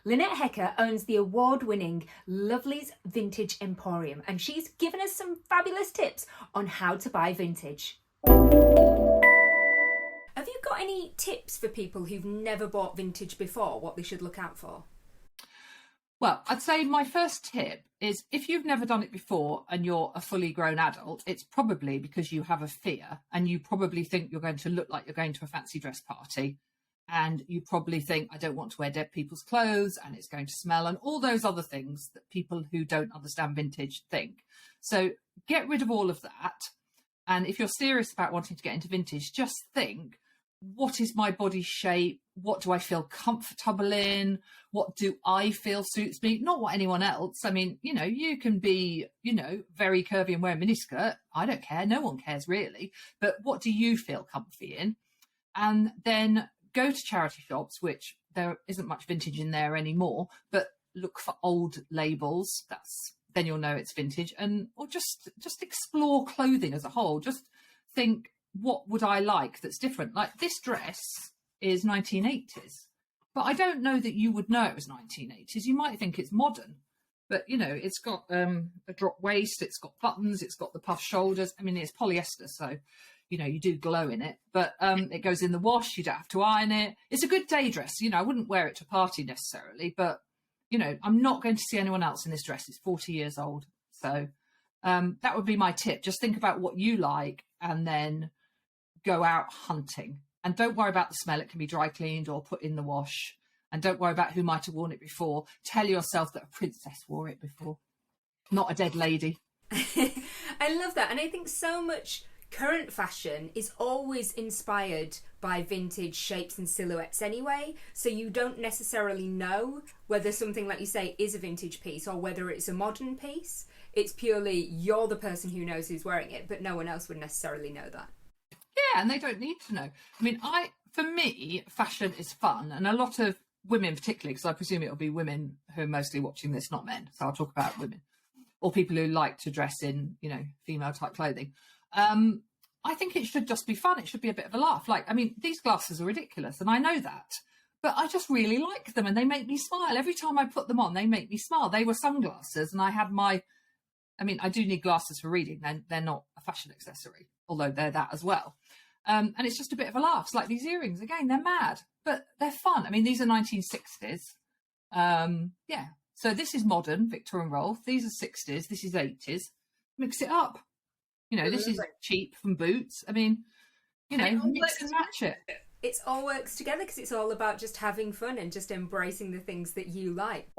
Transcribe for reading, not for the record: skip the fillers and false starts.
Lynnette Hecker owns the award-winning Lovely's Vintage Emporium, and she's given us some fabulous tips on how to buy vintage. Have you got any tips for people who've never bought vintage before, what they should look out for? Well, I'd say my first tip is if you've never done it before and you're a fully grown adult, it's probably because you have a fear and you probably think you're going to look like you're going to a fancy dress party. And you probably think, I don't want to wear dead people's clothes and it's going to smell and all those other things that people who don't understand vintage think. So get rid of all of that. And if you're serious about wanting to get into vintage, just think, what is my body shape? What do I feel comfortable in? What do I feel suits me? Not what anyone else. I mean, you can be, very curvy and wear a miniskirt. I don't care. No one cares really. But what do you feel comfy in? And then go to charity shops, which there isn't much vintage in there anymore, but look for old labels. Then you'll know it's vintage. Or just explore clothing as a whole. Just think, what would I like that's different? Like this dress is 1980s, but I don't know that you would know it was 1980s. You might think it's modern, but it's got a drop waist, it's got buttons, it's got the puff shoulders. I mean, it's polyester, so you do glow in it, but it goes in the wash. You don't have to iron it. It's a good day dress. I wouldn't wear it to a party necessarily, but I'm not going to see anyone else in this dress. It's 40 years old. So that would be my tip. Just think about what you like and then go out hunting. And don't worry about the smell. It can be dry cleaned or put in the wash. And don't worry about who might have worn it before. Tell yourself that a princess wore it before, not a dead lady. I love that. And I think so much current fashion is always inspired by vintage shapes and silhouettes anyway, so you don't necessarily know whether something, like you say, is a vintage piece or whether it's a modern piece. It's purely you're the person who knows who's wearing it, but no one else would necessarily know that. Yeah, and they don't need to know. I mean, for me, fashion is fun, and a lot of women particularly, because I presume it'll be women who are mostly watching this, not men, so I'll talk about women or people who like to dress in female type clothing. I think it should just be fun. It should be a bit of a laugh. These glasses are ridiculous and I know that, but I just really like them and they make me smile. Every time I put them on, they make me smile. They were sunglasses and I had I do need glasses for reading. They're not a fashion accessory, although they're that as well. And it's just a bit of a laugh. It's like these earrings, again, they're mad, but they're fun. I mean, these are 1960s. Yeah. So this is modern, Victor and Rolf. These are 60s. This is 80s. Mix it up. This is cheap from Boots. I mean, mix and match it. It all works together because it's all about just having fun and just embracing the things that you like.